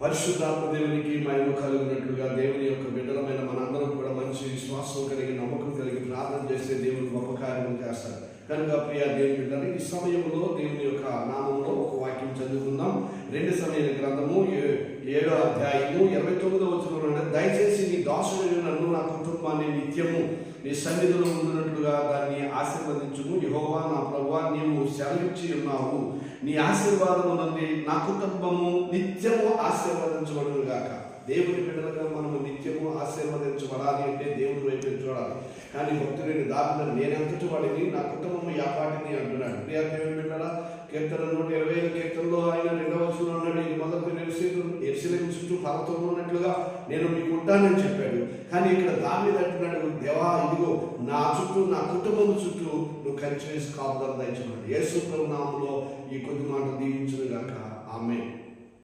పరిశుద్ధాత్మ దేవునికి మహిమ కలుగునట్లుగా దేవుని యొక్క బిడ్డలమైన మనందరం కూడా మంచి విశ్వాసం కలిగి నమ్మకం కలిగి ప్రార్థన చేస్తే దేవుని గొప్ప కార్యములు చేస్తారు. కనుక ప్రియ దేవుని బిడ్డలు, ఈ సమయంలో దేవుని యొక్క నామంలో ఒక వాక్యం చదువుకుందాం. 2 సమూయేలు గ్రంథము 7వ అధ్యాయము 29వ వచనంలో, దయచేసి నీ దాసుడైన నన్ను నా కుటుంబాన్ని నిత్యము నీ సన్నిధిలో ఉండినట్లుగా దాన్ని ఆశీర్వదించుము. యెహోవా నా ప్రభువా, నీవు సెలవిచ్చి ఉన్నావు, నీ ఆశీర్వాదము నుండి నా కుటుంబము నిత్యము ఆశీర్వదించబడును గాక. దేవుని బిడ్డలుగా మనము నిత్యము ఆశీర్వదించబడాలి అంటే దేవుని వైపు చూడాలి. కానీ భక్తుడైన దావీదు, నేనెంతటి వాడిని, నా కుటుంబము యాపాటిని అంటున్నాడు. ప్రియ దేవుని బిడ్డల, కీర్తన 125 కీర్తనలో ఆయన 2వ వచనంలో అన్నాడు, ఇది మొదటి యెరూషలేము చుట్టూ పర్వతం ఉన్నట్లుగా నేను మీకు ఉంటానని చెప్పాడు. కానీ ఇక్కడ దావీదు అంటున్నాడు, దేవా ఇదిగో నా చుట్టూ, నా కుటుంబం చుట్టూ నువ్వు కంచి వేసి కాపుదల దయచున్నాడు. యేసు ప్రభు నామములో ఈ కొద్ది మాట దీవించును గాక. ఆమేన్.